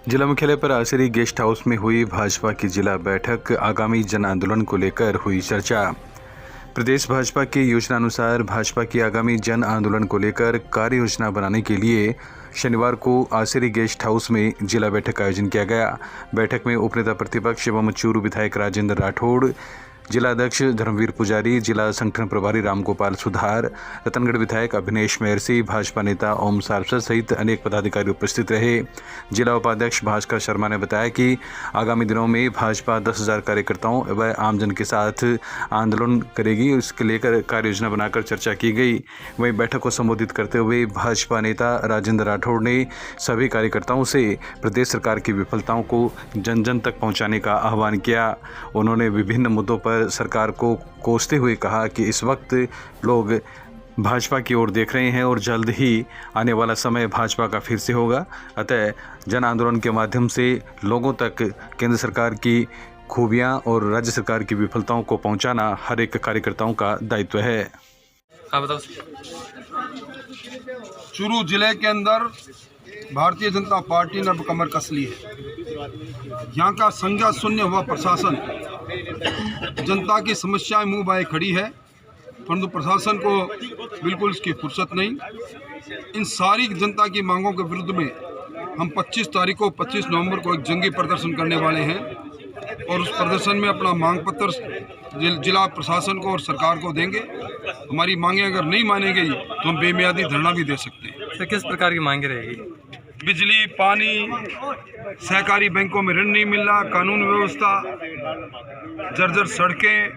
जिला मुख्यालय पर आसिरी गेस्ट हाउस में हुई भाजपा की जिला बैठक। आगामी जन आंदोलन को लेकर हुई चर्चा। प्रदेश भाजपा की योजना अनुसार भाजपा की आगामी जन आंदोलन को लेकर कार्य योजना बनाने के लिए शनिवार को आसिरी गेस्ट हाउस में जिला बैठक का आयोजन किया गया। बैठक में उपनेता प्रतिपक्ष एवं चूरू विधायक राजेंद्र राठौड़, जिला अध्यक्ष धर्मवीर पुजारी, जिला संगठन प्रभारी रामगोपाल सुधार, रतनगढ़ विधायक अभिनेश महर्षि, भाजपा नेता ओम सारस्वत सहित अनेक पदाधिकारी उपस्थित रहे। जिला उपाध्यक्ष भास्कर शर्मा ने बताया कि आगामी दिनों में भाजपा 10,000 कार्यकर्ताओं व आमजन के साथ आंदोलन करेगी। इसके लेकर कार्य योजना बनाकर चर्चा की गई। वहीं बैठक को संबोधित करते हुए भाजपा नेता राजेंद्र राठौड़ ने सभी कार्यकर्ताओं से प्रदेश सरकार की विफलताओं को जन जन तक पहुंचाने का आह्वान किया। उन्होंने विभिन्न मुद्दों पर सरकार को कोसते हुए कहा कि इस वक्त लोग भाजपा की ओर देख रहे हैं और जल्द ही आने वाला समय भाजपा का फिर से होगा। अतः जन आंदोलन के माध्यम से लोगों तक केंद्र सरकार की खूबियां और राज्य सरकार की विफलताओं को पहुंचाना हर एक कार्यकर्ताओं का दायित्व है। हाँ बताओ। चूरू जिले के अंदर भारतीय जनता पार्टी ने अब कमर कस ली है। यहाँ का संज्ञा शून्य हुआ प्रशासन जनता की समस्याएं मुंह बाए खड़ी है, परंतु प्रशासन को बिल्कुल इसकी फुर्सत नहीं। इन सारी जनता की मांगों के विरुद्ध में हम 25 नवंबर को एक जंगी प्रदर्शन करने वाले हैं और उस प्रदर्शन में अपना मांग पत्र जिला प्रशासन को और सरकार को देंगे। हमारी मांगे अगर नहीं मानी गई तो हम बेमियादी धरना भी दे सकते हैं। सर, किस प्रकार की मांगे रहेगी? बिजली, पानी, सहकारी बैंकों में ऋण नहीं मिल रहा, कानून व्यवस्था, जर्जर सड़कें,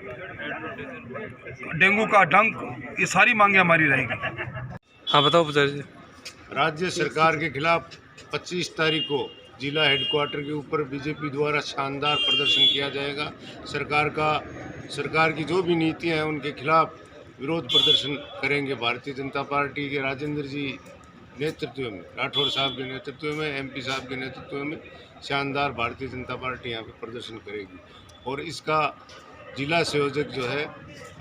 डेंगू का डंक, ये सारी मांगे हमारी रहेगी। हाँ बताओ पुजारी जी। राज्य सरकार के खिलाफ 25 तारीख को जिला हेडक्वार्टर के ऊपर बीजेपी द्वारा शानदार प्रदर्शन किया जाएगा। सरकार की जो भी नीतियां हैं उनके खिलाफ विरोध प्रदर्शन करेंगे। भारतीय जनता पार्टी के राजेंद्र जी नेतृत्व में, राठौड़ साहब के नेतृत्व में, एमपी साहब के नेतृत्व में शानदार भारतीय जनता पार्टी यहाँ पे प्रदर्शन करेगी। और इसका जिला संयोजक जो है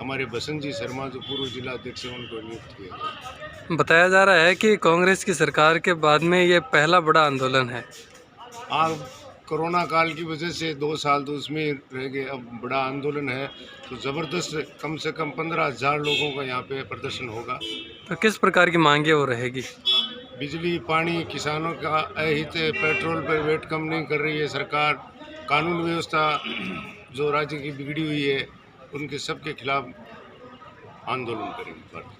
हमारे बसंत जी शर्मा, जो पूर्व जिला अध्यक्ष हैं, उनको नियुक्त किया गया। बताया जा रहा है कि कांग्रेस की सरकार के बाद में ये पहला बड़ा आंदोलन है। कोरोना काल की वजह से 2 साल तो उसमें रह गए। अब बड़ा आंदोलन है तो ज़बरदस्त, कम से कम 15,000 लोगों का यहाँ पे प्रदर्शन होगा। तो किस प्रकार की मांगे वो रहेगी? बिजली, पानी, किसानों का अहित, पेट्रोल पर वेट कम नहीं कर रही है सरकार, कानून व्यवस्था जो राज्य की बिगड़ी हुई है, उनके सबके खिलाफ आंदोलन करेंगे।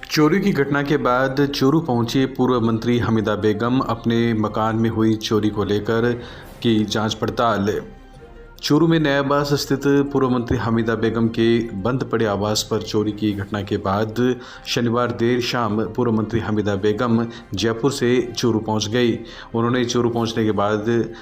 चोरी की घटना के बाद चूरू पहुंची पूर्व मंत्री हमीदा बेगम। अपने मकान में हुई चोरी को लेकर की जांच पड़ताल। चूरू में नयाबास स्थित पूर्व मंत्री हमीदा बेगम के बंद पड़े आवास पर चोरी की घटना के बाद शनिवार देर शाम पूर्व मंत्री हमीदा बेगम जयपुर से चूरू पहुंच गई। उन्होंने चूरू पहुंचने के बाद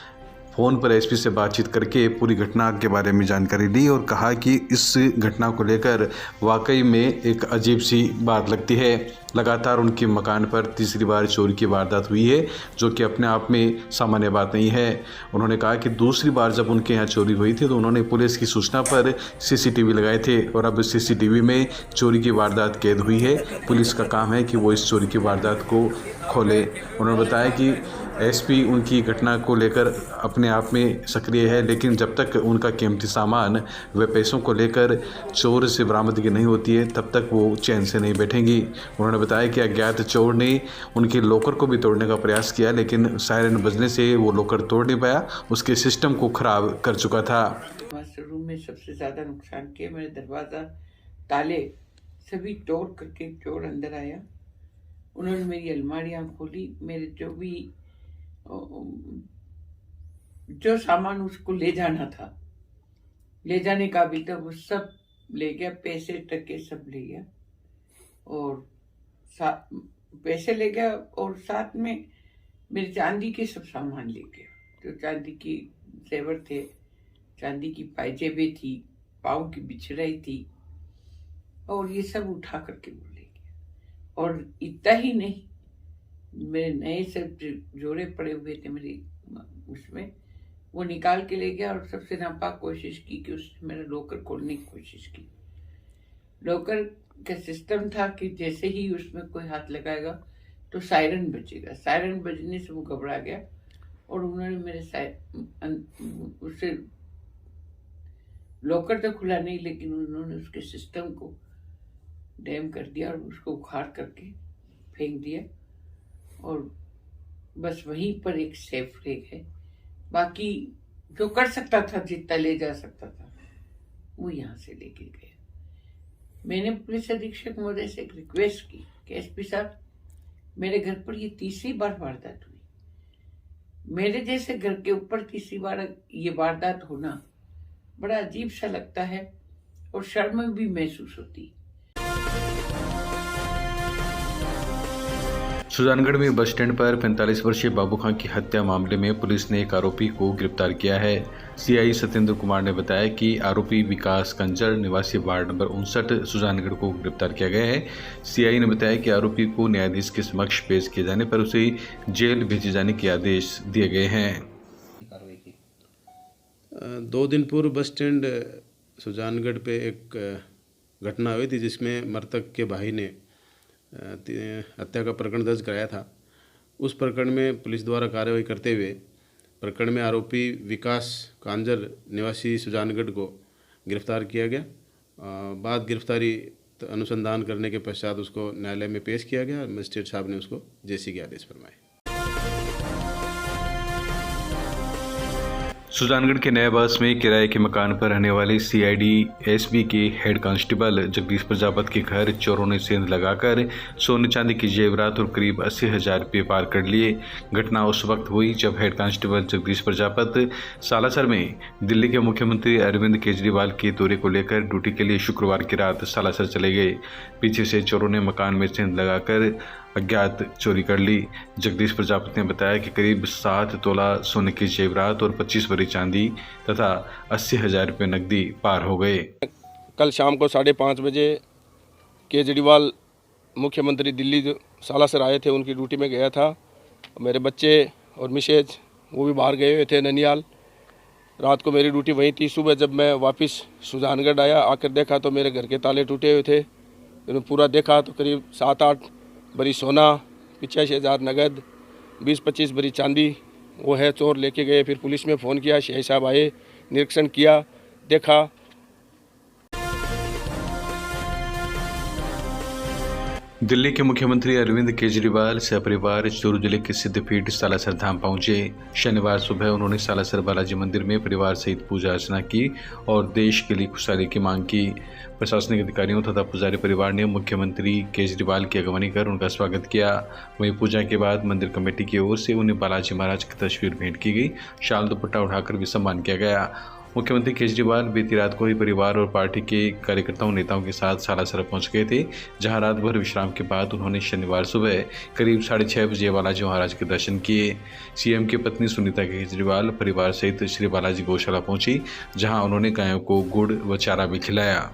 फ़ोन पर एसपी से बातचीत करके पूरी घटना के बारे में जानकारी ली और कहा कि इस घटना को लेकर वाकई में एक अजीब सी बात लगती है। लगातार उनके मकान पर तीसरी बार चोरी की वारदात हुई है, जो कि अपने आप में सामान्य बात नहीं है। उन्होंने कहा कि दूसरी बार जब उनके यहाँ चोरी हुई थी तो उन्होंने पुलिस की सूचना पर सीसीटीवी लगाए थे और अब सीसीटीवी में चोरी की वारदात कैद हुई है। पुलिस का काम है कि वो इस चोरी की वारदात को खोले। उन्होंने बताया कि एसपी उनकी घटना को लेकर अपने आप में सक्रिय है, लेकिन जब तक उनका कीमती सामान व पैसों को लेकर चोर से बरामदगी नहीं होती है तब तक वो चैन से नहीं बैठेंगी। उन्होंने बताया कि अज्ञात चोर ने उनके लॉकर को भी तोड़ने का प्रयास किया, लेकिन सायरन बजने से वो लॉकर तोड़ नहीं पाया, उसके सिस्टम को खराब कर चुका था। रूम में सबसे ज़्यादा नुकसान किया, मेरे दरवाज़ा ताले सभी तोड़ करके चोर अंदर आया। उन्होंने मेरी अलमारियाँ खोली, मेरे जो सामान उसको ले जाना था, ले जाने का भी था, वो सब ले गया। पैसे टके सब ले गया और पैसे ले गया और साथ में मेरे चांदी के सब सामान ले गया। जो चांदी की जेवर थे, चांदी की पायजेबें थी, पाँव की बिछड़ाई थी और ये सब उठा करके वो ले गया। और इतना ही नहीं, मेरे नए सब जोड़े पड़े हुए थे मेरी उसमें, वो निकाल के ले गया और सबसे नापाक कोशिश की कि उसने मेरा लॉकर खोलने की कोशिश की। लॉकर का सिस्टम था कि जैसे ही उसमें कोई हाथ लगाएगा तो सायरन बजेगा। सायरन बजने से वो घबरा गया और उन्होंने मेरे उससे लॉकर तो खुला नहीं, लेकिन उन्होंने उसके सिस्टम को डैम कर दिया और उसको उखाड़ करके फेंक दिया। और बस वहीं पर एक सेफ रेक है। बाकी जो कर सकता था, जितना ले जा सकता था, वो यहाँ से लेके गया। मैंने पुलिस अधीक्षक महोदय से एक रिक्वेस्ट की कि एसपी साहब, मेरे घर पर ये तीसरी बार वारदात हुई। मेरे जैसे घर के ऊपर तीसरी बार ये वारदात होना बड़ा अजीब सा लगता है और शर्म भी महसूस होती। सुजानगढ़ में बस स्टैंड पर 45 वर्षीय बाबू खां की हत्या मामले में पुलिस ने एक आरोपी को गिरफ्तार किया है। सीआई सत्येंद्र कुमार ने बताया कि आरोपी विकास कंजर निवासी वार्ड नंबर 59 सुजानगढ़ को गिरफ्तार किया गया है। सीआई ने बताया कि आरोपी को न्यायाधीश के समक्ष पेश किए जाने पर उसे जेल भेजे जाने के आदेश दिए गए हैं। 2 दिन पूर्व बस स्टैंड सुजानगढ़ पे एक घटना हुई थी जिसमें मृतक के भाई ने हत्या का प्रकरण दर्ज कराया था। उस प्रकरण में पुलिस द्वारा कार्रवाई करते हुए प्रकरण में आरोपी विकास कांजर निवासी सुजानगढ़ को गिरफ्तार किया गया। बाद गिरफ्तारी अनुसंधान करने के पश्चात उसको न्यायालय में पेश किया गया। मजिस्ट्रेट साहब ने उसको जेसी के आदेश फरमाए। सुजानगढ़ के नए बास में किराए के मकान पर रहने वाले सीआईडी एसबी के हेड कांस्टेबल जगदीश प्रजापत के घर चोरों ने सेंध लगाकर सोने चांदी की जेवरात और करीब 80,000 रुपये पार कर लिए। घटना उस वक्त हुई जब हेड कांस्टेबल जगदीश प्रजापत सालासर में दिल्ली के मुख्यमंत्री अरविंद केजरीवाल के दौरे को लेकर ड्यूटी के लिए शुक्रवार की रात सालासर चले गए। पीछे से चोरों ने मकान में सेंध लगाकर अज्ञात चोरी कर ली। जगदीश प्रजापति ने बताया कि करीब 7 तोला सोने की जेवरात और 25 भरी चांदी तथा 80,000 रुपये नकदी पार हो गए। कल शाम को 5:30 बजे केजरीवाल मुख्यमंत्री दिल्ली सालासर आए थे, उनकी ड्यूटी में गया था। मेरे बच्चे और मिसेज वो भी बाहर गए हुए थे ननियाल। रात को मेरी ड्यूटी वहीं थी। सुबह जब मैं वापस सुजानगढ़ आया, आकर देखा तो मेरे घर के ताले टूटे हुए थे। मैंने पूरा देखा तो करीब 7-8 भरी सोना, 85,000 नगद, 20-25 भरी चांदी वो है चोर लेके गए। फिर पुलिस में फ़ोन किया, सीआई साहब आए, निरीक्षण किया, देखा। दिल्ली के मुख्यमंत्री अरविंद केजरीवाल सपरिवार चूरू जिले के सिद्धपीठ सालासर धाम पहुंचे। शनिवार सुबह उन्होंने सालासर बालाजी मंदिर में परिवार सहित पूजा अर्चना की और देश के लिए खुशहाली की मांग की। प्रशासनिक अधिकारियों तथा पुजारी परिवार ने मुख्यमंत्री केजरीवाल की अगवानी कर उनका स्वागत किया। वहीं पूजा के बाद मंदिर कमेटी की ओर से उन्हें बालाजी महाराज की तस्वीर भेंट की गई। शाल दुपट्टा उठाकर भी सम्मान किया गया। मुख्यमंत्री केजरीवाल बीती रात को ही परिवार और पार्टी के कार्यकर्ताओं नेताओं के साथ सालासर पहुंच गए थे, जहां रात भर विश्राम के बाद उन्होंने शनिवार सुबह करीब 6:30 बजे बालाजी महाराज के दर्शन किए। सीएम की पत्नी सुनीता केजरीवाल परिवार सहित श्री बालाजी गौशाला पहुंची, जहां उन्होंने गायों को गुड़ व चारा भी खिलाया।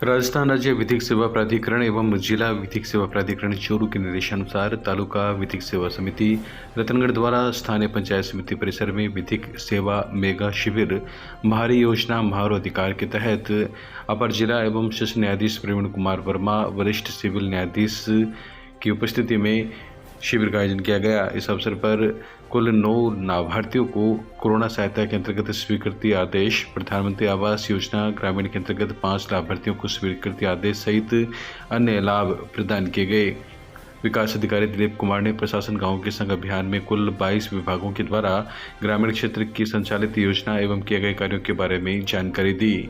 राजस्थान राज्य विधिक सेवा प्राधिकरण एवं जिला विधिक सेवा प्राधिकरण चूरू के निर्देशानुसार तालुका विधिक सेवा समिति रतनगढ़ द्वारा स्थानीय पंचायत समिति परिसर में विधिक सेवा मेगा शिविर महारी योजना महारो अधिकार के तहत अपर जिला एवं सेशन न्यायाधीश प्रवीण कुमार वर्मा वरिष्ठ सिविल न्यायाधीश की उपस्थिति में शिविर का आयोजन किया गया। इस अवसर पर कुल 9 लाभार्थियों को कोरोना सहायता के अंतर्गत स्वीकृति आदेश, प्रधानमंत्री आवास योजना ग्रामीण के अंतर्गत 5 लाभार्थियों को स्वीकृति आदेश सहित अन्य लाभ प्रदान किए गए। विकास अधिकारी दिलीप कुमार ने प्रशासन गांव के संग अभियान में कुल 22 विभागों के द्वारा ग्रामीण क्षेत्र की संचालित योजना एवं किए गए कार्यों के बारे में जानकारी दी।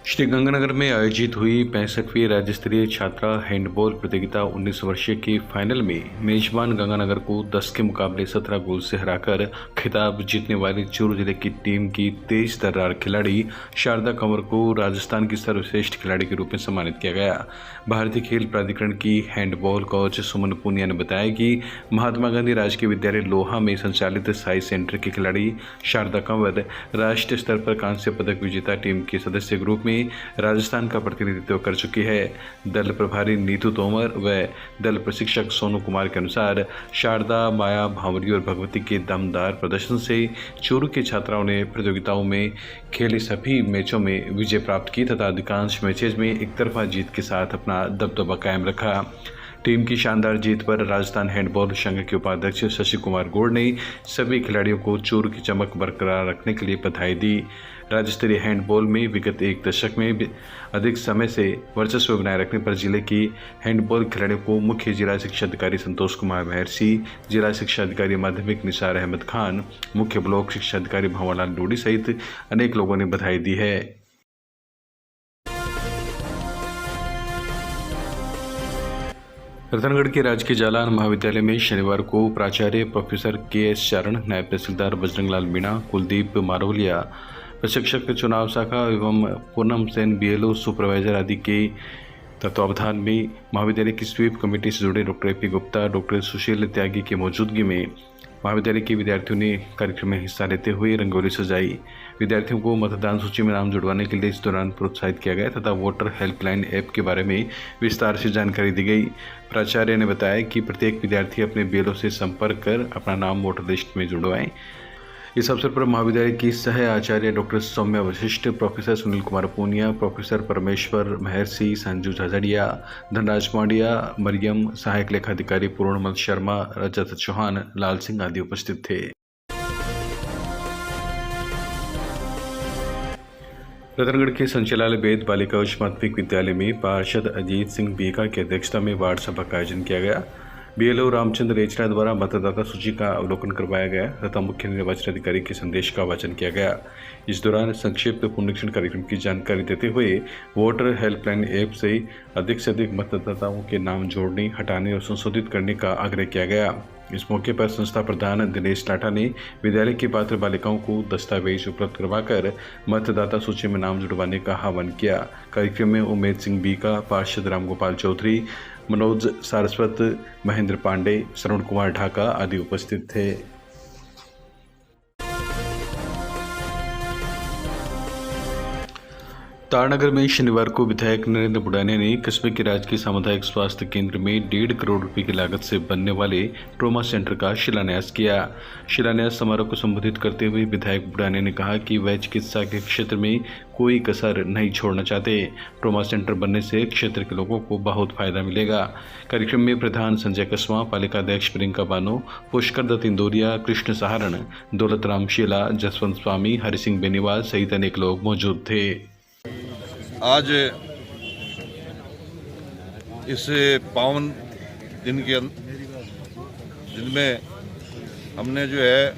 श्रीगंगानगर में आयोजित हुई 65वीं राज्य स्तरीय छात्रा हैंडबॉल प्रतियोगिता 19 वर्षीय के फाइनल में मेजबान गंगानगर को 10 के मुकाबले 17 गोल से हराकर खिताब जीतने वाली चूरू जिले की टीम की तेज तर्रार खिलाड़ी शारदा कंवर को राजस्थान की सर्वश्रेष्ठ खिलाड़ी के रूप में सम्मानित किया गया। भारतीय खेल प्राधिकरण की हैंडबॉल कोच सुमन पूनिया ने बताया कि महात्मा गांधी राजकीय विद्यालय लोहा में संचालित साई सेंटर के खिलाड़ी शारदा कंवर राष्ट्रीय स्तर पर कांस्य पदक विजेता टीम के सदस्य ग्रुप में में राजस्थान का प्रतिनिधित्व कर चुकी है। दल प्रभारी नीतू तोमर व दल प्रशिक्षक सोनू कुमार के अनुसार शारदा, माया, भांवरी और भगवती के दमदार प्रदर्शन से चूरू के छात्राओं ने प्रतियोगिताओं में खेले सभी मैचों में विजय प्राप्त की तथा अधिकांश मैचेज में एक तरफा जीत के साथ अपना दबदबा कायम रखा। टीम की शानदार जीत पर राजस्थान हैंडबॉल संघ के उपाध्यक्ष शशि कुमार गौड़ ने सभी खिलाड़ियों को चूरू की चमक बरकरार रखने के लिए बधाई दी। राज्य स्तरीय हैंडबॉल में विगत एक दशक में अधिक समय से वर्चस्व बनाए रखने पर जिले की हैंडबॉल खिलाड़ियों को मुख्य जिला शिक्षा अधिकारी संतोष कुमार महर्षि, जिला शिक्षा अधिकारी माध्यमिक निसार अहमद खान, मुख्य ब्लॉक शिक्षा अधिकारी भंवरलाल लोडी सहित अनेक लोगों ने बधाई दी है। रतनगढ़ के राजकीय जालान महाविद्यालय में शनिवार को प्राचार्य प्रोफेसर के.एस. चारण, नायब तहसीलदार बजरंगलाल मीणा, कुलदीप मारोलिया, प्रशिक्षक चुनाव शाखा एवं पूनम सेन BLO सुपरवाइजर आदि के तत्वावधान में महाविद्यालय की स्वीप कमेटी से जुड़े डॉक्टर A.P. गुप्ता, डॉक्टर सुशील त्यागी की मौजूदगी में महाविद्यालय के विद्यार्थियों ने कार्यक्रम में हिस्सा लेते हुए रंगोली सजाई। विद्यार्थियों को मतदान सूची में नाम जुड़वाने के लिए इस दौरान प्रोत्साहित किया गया तथा वोटर हेल्पलाइन ऐप के बारे में विस्तार से जानकारी दी गई। प्राचार्य ने बताया कि प्रत्येक विद्यार्थी अपने BLO से संपर्क कर अपना नाम वोटर लिस्ट में जुड़वाएं। इस अवसर पर महाविद्यालय की सह आचार्य doctor Saumya Vashishtha, professor Sunil Kumar Punia, professor Parmeshwar Maharshi, Sanju Jhajharia, Dhanraj Pandya, Maryam, सहायक लेखाधिकारी पूर्णमल शर्मा, रजत चौहान, लाल सिंह आदि उपस्थित थे। रतनगढ़ के संचालय वेद बालिका उच्च माध्यमिक विद्यालय में पार्षद अजीत सिंह बीका की अध्यक्षता में वार्ड सभा का आयोजन किया गया। BLO रामचंद्र रेचरा द्वारा मतदाता सूची का अवलोकन करवाया गया तथा मुख्य निर्वाचन अधिकारी के संदेश का वाचन किया गया। इस दौरान संक्षिप्त पुनरीक्षण कार्यक्रम की जानकारी देते हुए वोटर हेल्पलाइन ऐप से अधिक मतदाताओं के नाम जोड़ने, हटाने और संशोधित करने का आग्रह किया गया। इस मौके पर संस्था प्रधान दिनेश लाठा ने विद्यालय की पात्र बालिकाओं को दस्तावेज उपलब्ध करवाकर मतदाता सूची में नाम जुड़वाने का आह्वान किया। कार्यक्रम में उमेद सिंह बीका, पार्षद रामगोपाल चौधरी, मनोज सारस्वत, महेंद्र पांडे, श्रवण कुमार ढाका आदि उपस्थित थे। तारनगर में शनिवार को विधायक नरेंद्र बुडानिया ने कस्बे के राजकीय सामुदायिक स्वास्थ्य केंद्र में 1.5 करोड़ रुपए की लागत से बनने वाले ट्रॉमा सेंटर का शिलान्यास किया। शिलान्यास समारोह को संबोधित करते हुए विधायक बुडानिया ने कहा कि वह चिकित्सा के क्षेत्र में कोई कसर नहीं छोड़ना चाहते। ट्रॉमा सेंटर बनने से क्षेत्र के लोगों को बहुत फायदा मिलेगा। कार्यक्रम में प्रधान संजय कस्वा, पालिका अध्यक्ष प्रियंका बानो, पुष्कर दत्त इंदौरिया, कृष्ण सहारण, दौलत राम शीला, जसवंत स्वामी, हरि सिंह बेनीवाल सहित अनेक लोग मौजूद थे। आज इस पावन दिन के जिनमें हमने जो है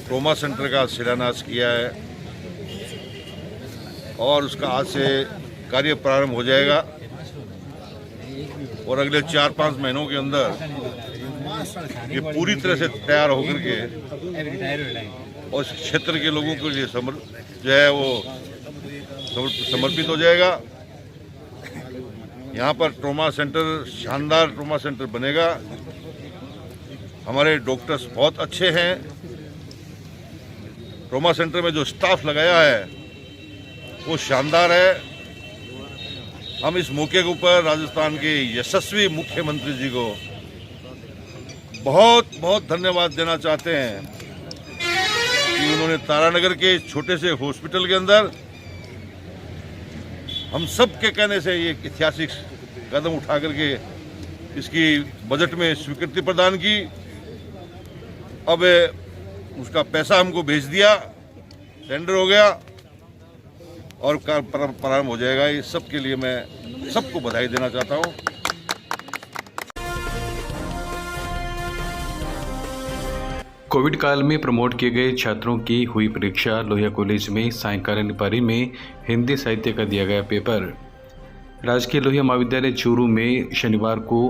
ट्रॉमा सेंटर का शिलान्यास किया है और उसका आज से कार्य प्रारंभ हो जाएगा और अगले 4-5 महीनों के अंदर ये पूरी तरह से तैयार होकर के और इस क्षेत्र के लोगों के लिए जो है वो समर्पित हो जाएगा। यहाँ पर ट्रॉमा सेंटर, शानदार ट्रॉमा सेंटर बनेगा। हमारे डॉक्टर्स बहुत अच्छे हैं। ट्रॉमा सेंटर में जो स्टाफ लगाया है वो शानदार है। हम इस मौके के ऊपर राजस्थान के यशस्वी मुख्यमंत्री जी को बहुत बहुत धन्यवाद देना चाहते हैं कि उन्होंने तारानगर के छोटे से हॉस्पिटल के अंदर हम सब के कहने से ये ऐतिहासिक कदम उठा करके इसकी बजट में स्वीकृति प्रदान की। अब उसका पैसा हमको भेज दिया, टेंडर हो गया और प्रारंभ हो जाएगा। ये सब के लिए मैं सबको बधाई देना चाहता हूँ। कोविड काल में प्रमोट किए गए छात्रों की हुई परीक्षा। लोहिया कॉलेज में सायंकालीन पारी में हिंदी साहित्य का दिया गया पेपर। राजकीय लोहिया महाविद्यालय चूरू में शनिवार को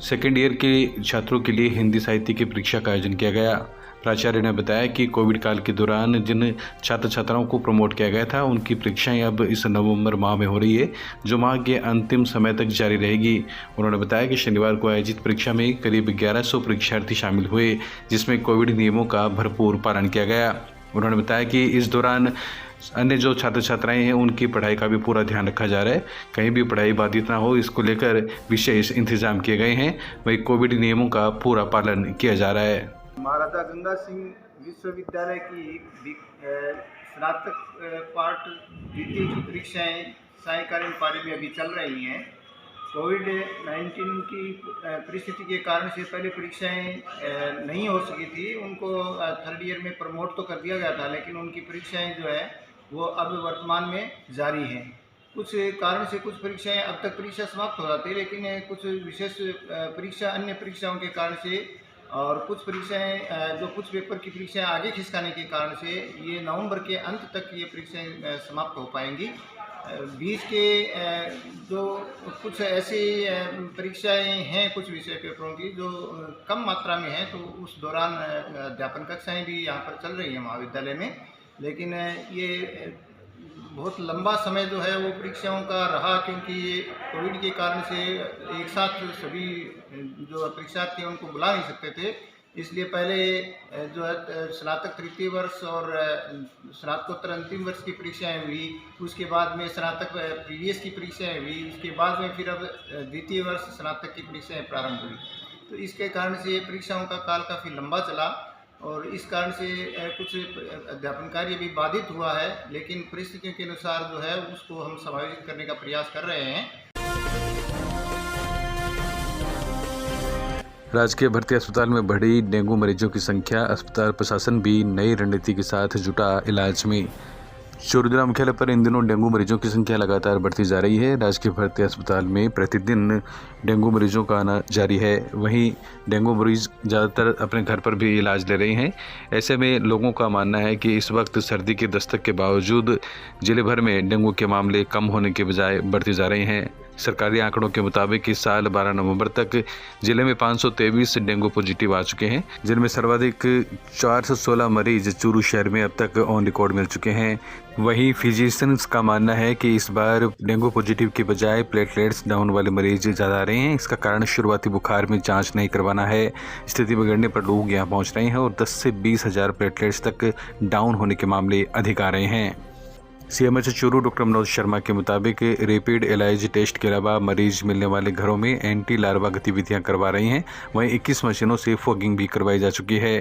सेकेंड ईयर के छात्रों के लिए हिंदी साहित्य की परीक्षा का आयोजन किया गया। प्राचार्य ने बताया कि कोविड काल के दौरान जिन छात्र छात्राओं को प्रमोट किया गया था उनकी परीक्षाएं अब इस नवंबर माह में हो रही है, जो माह के अंतिम समय तक जारी रहेगी। उन्होंने बताया कि शनिवार को आयोजित परीक्षा में करीब 1100 परीक्षार्थी शामिल हुए, जिसमें कोविड नियमों का भरपूर पालन किया गया। उन्होंने बताया कि इस दौरान अन्य जो छात्र छात्राएं हैं उनकी पढ़ाई का भी पूरा ध्यान रखा जा रहा है, कहीं भी पढ़ाई बाधित ना हो इसको लेकर विशेष इंतजाम किए गए हैं। वहीं कोविड नियमों का पूरा पालन किया जा रहा है। महाराजा गंगा सिंह विश्वविद्यालय की स्नातक पार्ट द्वितीय की परीक्षाएं सायंकालीन पारी में अभी चल रही हैं। कोविड-19 की परिस्थिति के कारण से पहले परीक्षाएं नहीं हो सकी थी, उनको थर्ड ईयर में प्रमोट तो कर दिया गया था, लेकिन उनकी परीक्षाएं जो है वो अब वर्तमान में जारी हैं। कुछ कारण से कुछ परीक्षाएं अब तक परीक्षा समाप्त हो जाती है, लेकिन कुछ विशेष परीक्षा अन्य परीक्षाओं के कारण से और कुछ परीक्षाएं जो कुछ पेपर की परीक्षाएं आगे खिसकाने के कारण से ये नवंबर के अंत तक ये परीक्षाएं समाप्त हो पाएंगी। बीच के जो कुछ ऐसी परीक्षाएं हैं कुछ विषय पेपरों की जो कम मात्रा में हैं, तो उस दौरान अध्यापन कक्षाएं भी यहाँ पर चल रही हैं महाविद्यालय में, लेकिन ये बहुत लंबा समय जो है वो परीक्षाओं का रहा, क्योंकि ये कोविड के कारण से एक साथ सभी जो परीक्षार्थी हैं उनको बुला नहीं सकते थे। इसलिए पहले जो है स्नातक तृतीय वर्ष और स्नातकोत्तर अंतिम वर्ष की परीक्षाएं हुई, उसके बाद में स्नातक प्रीवियस की परीक्षाएं हुई, उसके बाद में फिर अब द्वितीय वर्ष स्नातक की परीक्षाएं प्रारंभ हुई। तो इसके कारण से परीक्षाओं का काल काफ़ी लंबा चला और इस कारण से कुछ अध्यापन कार्य भी बाधित हुआ है, लेकिन परिस्थितियों के अनुसार जो है उसको हम समायोजित करने का प्रयास कर रहे हैं। राजकीय भर्ती अस्पताल में बढ़ी डेंगू मरीजों की संख्या, अस्पताल प्रशासन भी नई रणनीति के साथ जुटा इलाज में। चूरू जिला मुख्यालय पर इन दिनों डेंगू मरीजों की संख्या लगातार बढ़ती जा रही है। राजकीय भर्ती अस्पताल में प्रतिदिन डेंगू मरीजों का आना जारी है। वहीं डेंगू मरीज ज़्यादातर अपने घर पर भी इलाज ले रहे हैं। ऐसे में लोगों का मानना है कि इस वक्त सर्दी की दस्तक के बावजूद जिले भर में डेंगू के मामले कम होने के बजाय बढ़ते जा रहे हैं। सरकारी आंकड़ों के मुताबिक इस साल 12 नवंबर तक जिले में 523 डेंगू पॉजिटिव आ चुके हैं, जिनमें सर्वाधिक 416 मरीज चूरू शहर में अब तक ऑन रिकॉर्ड मिल चुके हैं। वहीं फिजिशियंस का मानना है कि इस बार डेंगू पॉजिटिव के बजाय प्लेटलेट्स डाउन वाले मरीज ज़्यादा आ रहे हैं। इसका कारण शुरुआती बुखार में जांच नहीं करवाना है। स्थिति बिगड़ने पर लोग यहां पहुंच रहे हैं और 10 से 20 हज़ार प्लेटलेट्स तक डाउन होने के मामले अधिक आ रहे हैं। सीएमएच चूरू डॉक्टर मनोज शर्मा के मुताबिक रैपिड एलाइज टेस्ट के अलावा मरीज मिलने वाले घरों में एंटी लार्वा गतिविधियां करवा रही हैं। वहीं 21 मशीनों से फॉगिंग भी करवाई जा चुकी है।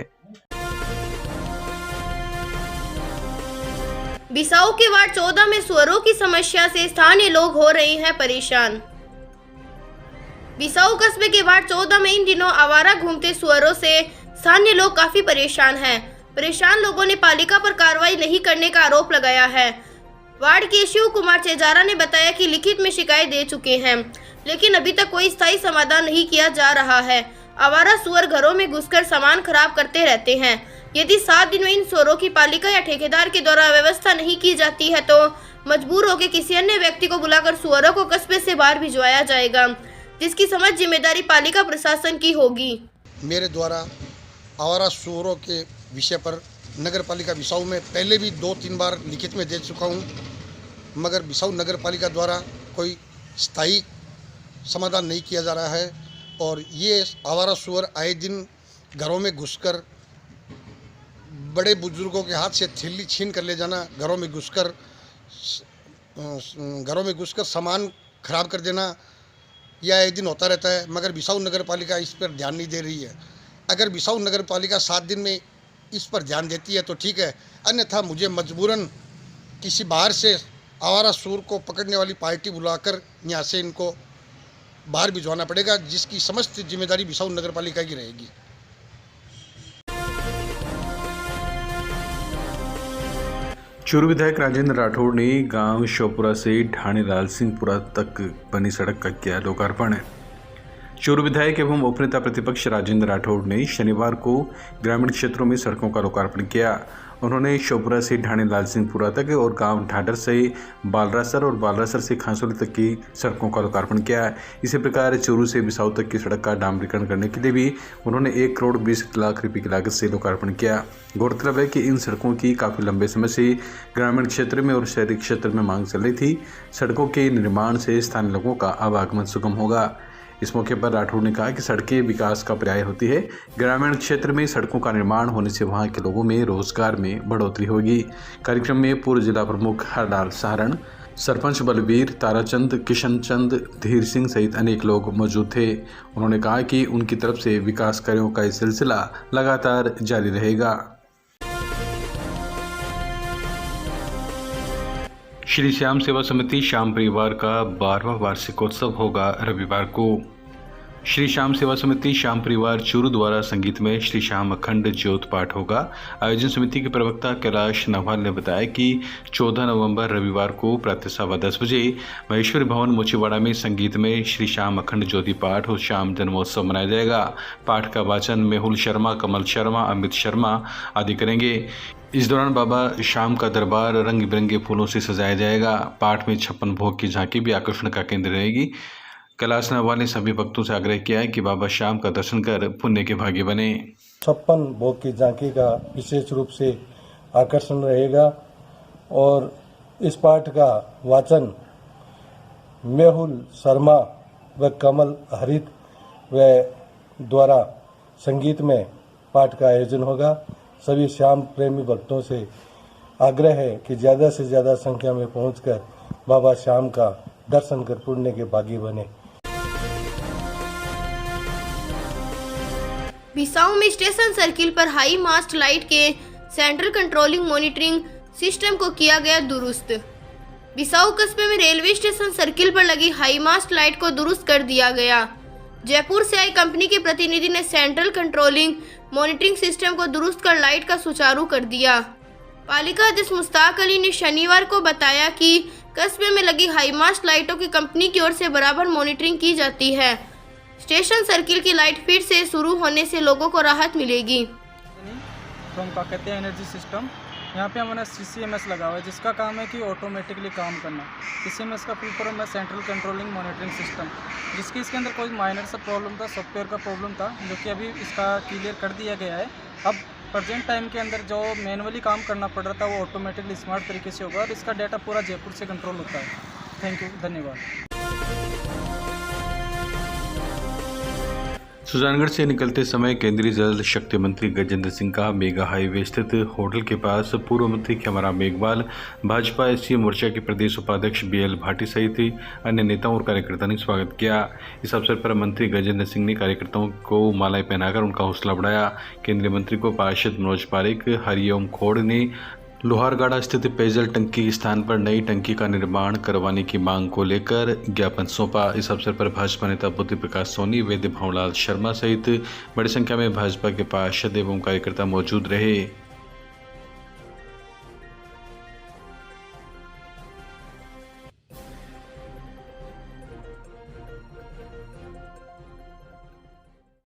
बिसाऊ के वार्ड 14 में सुअरों की समस्या से स्थानीय लोग हो रहे हैं परेशान। बिसाऊ कस्बे के वार्ड 14 में इन दिनों आवारा घूमते सुअरों से स्थानीय लोग काफी परेशान हैं। परेशान लोगों ने पालिका पर कार्रवाई नहीं करने का आरोप लगाया है। वार्ड के शिव कुमार चेजारा ने बताया कि लिखित में शिकायत दे चुके हैं, लेकिन अभी तक कोई स्थायी समाधान नहीं किया जा रहा है। आवारा सुअर घरों में घुसकर सामान खराब करते रहते हैं। यदि 7 दिन में इन सुअरों की पालिका या ठेकेदार के द्वारा व्यवस्था नहीं की जाती है तो मजबूर होकर किसी अन्य व्यक्ति को बुलाकर सुअरों को कस्बे से बाहर भिजवाया जाएगा, जिसकी समझ जिम्मेदारी पालिका प्रशासन की होगी। मेरे द्वारा आवारा सुअरों के विषय पर नगर पालिका बिसाऊ में पहले भी 2-3 बार लिखित में दे चुका हूँ, मगर बिसाऊ नगर पालिका द्वारा कोई स्थायी समाधान नहीं किया जा रहा है। और ये आवारा सुअर आए दिन घरों में घुसकर बड़े बुजुर्गों के हाथ से थैली छीन कर ले जाना, घरों में घुसकर सामान खराब कर देना, यह आए दिन होता रहता है। मगर बिसाऊ नगर पालिका इस पर ध्यान नहीं दे रही है। अगर बिसाऊ नगर पालिका 7 दिन में इस पर ध्यान देती है तो ठीक है, अन्यथा मुझे मजबूरन किसी बाहर से आवारा सूर को पकड़ने वाली पार्टी बुलाकर यहाँ से इनको बाहर भिजवाना पड़ेगा, जिसकी समस्त जिम्मेदारी बिसाऊ नगर पालिका की रहेगी। चूरू विधायक राजेंद्र राठौड़ ने गांव शोपुरा से ढाणी लाल सिंहपुरा तक बनी सड़क का किया लोकार्पण। चूरू विधायक एवं उपनेता प्रतिपक्ष राजेंद्र राठौड़ ने शनिवार को ग्रामीण क्षेत्रों में सड़कों का लोकार्पण किया। उन्होंने शोपुरा से ढाणी लाल सिंहपुरा तक और गांव ढाडर से बालरासर और बालरासर से खांसोली तक की सड़कों का लोकार्पण किया। इसी प्रकार चूरू से बिसाऊ तक की सड़क का डामरीकरण करने के लिए भी उन्होंने 1 करोड़ 20 लाख रुपये की लागत से लोकार्पण किया। गौरतलब है कि इन सड़कों की काफ़ी लंबे समय से ग्रामीण क्षेत्र में और शहरी क्षेत्र में मांग चल रही थी। सड़कों के निर्माण से स्थानीय लोगों का आवागमन सुगम होगा। इस मौके पर राठौड़ ने कहा कि सड़कें विकास का पर्याय होती है। ग्रामीण क्षेत्र में सड़कों का निर्माण होने से वहां के लोगों में रोजगार में बढ़ोतरी होगी। कार्यक्रम में पूर्व जिला प्रमुख हरलाल सहारण, सरपंच बलबीर, ताराचंद, किशन चंद, धीर सिंह सहित अनेक लोग मौजूद थे। उन्होंने कहा कि उनकी तरफ से विकास कार्यों का सिलसिला लगातार जारी रहेगा। श्री श्याम सेवा समिति श्याम परिवार का 12वां वार्षिकोत्सव होगा रविवार को। श्री श्याम सेवा समिति श्याम परिवार चूरू द्वारा संगीत में श्री श्याम अखंड ज्योत पाठ होगा। आयोजन समिति के प्रवक्ता कैलाश नवहाल ने बताया कि 14 नवंबर रविवार को प्रातः 10:15 बजे महेश्वरी भवन मोचीवाड़ा में संगीत में श्री श्याम अखंड ज्योति पाठ और श्याम जन्मोत्सव मनाया जाएगा। पाठ का वाचन मेहुल शर्मा, कमल शर्मा, अमित शर्मा आदि करेंगे। इस दौरान बाबा श्याम का दरबार रंग बिरंगे फूलों से सजाया जाएगा। पाठ में 56 भोग की झांकी भी आकर्षण का केंद्र रहेगी। कैलाश नवहाल ने सभी भक्तों से आग्रह किया है कि बाबा श्याम का दर्शन कर पुण्य के भागी बने। 56 भोग की झांकी का विशेष रूप से आकर्षण रहेगा और इस पाठ का वाचन मेहुल शर्मा व कमल हरित व द्वारा संगीत में पाठ का आयोजन होगा। सभी श्याम प्रेमी भक्तों से आग्रह है कि ज़्यादा से ज़्यादा संख्या में पहुंचकर बाबा श्याम का दर्शन कर पुण्य के भागी बने। बिसाऊ में स्टेशन सर्किल पर हाई मास्ट लाइट के सेंट्रल कंट्रोलिंग मॉनिटरिंग सिस्टम को किया गया दुरुस्त। बिसाऊ कस्बे में रेलवे स्टेशन सर्किल पर लगी हाई मास्ट लाइट को दुरुस्त कर दिया गया। जयपुर से आई कंपनी के प्रतिनिधि ने सेंट्रल कंट्रोलिंग मॉनिटरिंग सिस्टम को दुरुस्त कर लाइट का सुचारू कर दिया। पालिका अध्यक्ष मुश्ताक अली ने शनिवार को बताया कि कस्बे में लगी हाई मास्ट लाइटों की कंपनी की ओर से बराबर मॉनिटरिंग की जाती है। स्टेशन सर्किल की लाइट फिर से शुरू होने से लोगों को राहत मिलेगी। तो हम कहते हैं एनर्जी सिस्टम, यहाँ पे हमने CCMS लगा हुआ है जिसका काम है कि ऑटोमेटिकली काम करना। CCMS का फुल फॉर्म है सेंट्रल कंट्रोलिंग मॉनिटरिंग सिस्टम, जिसकी इसके अंदर कोई माइनर सा प्रॉब्लम था, सॉफ्टवेयर का प्रॉब्लम था, जो कि अभी इसका क्लियर कर दिया गया है। अब प्रेजेंट टाइम के अंदर जो मैनुअली काम करना पड़ रहा था वो ऑटोमेटिकली स्मार्ट तरीके से होगा और इसका डाटा पूरा जयपुर से कंट्रोल होता है। थैंक यू, धन्यवाद। सुजानगढ़ से निकलते समय केंद्रीय जल शक्ति मंत्री गजेंद्र सिंह का मेगा हाईवे स्थित होटल के पास पूर्व मंत्री खेमाराम मेघवाल, भाजपा SC मोर्चा के प्रदेश उपाध्यक्ष BL भाटी सहित अन्य नेताओं और कार्यकर्ताओं ने स्वागत किया। इस अवसर पर मंत्री गजेंद्र सिंह ने कार्यकर्ताओं को मालाएं पहनाकर उनका हौसला बढ़ाया। केंद्रीय मंत्री को पार्षद मनोज पारिक, हरिओम खोड़ ने लोहारगाड़ा स्थित पेयजल टंकी के स्थान पर नई टंकी का निर्माण करवाने की मांग को लेकर ज्ञापन सौंपा। इस अवसर पर भाजपा नेता बुद्धि प्रकाश सोनी, वैद्य भावलाल शर्मा सहित बड़ी संख्या में भाजपा के पार्षद एवं कार्यकर्ता मौजूद रहे।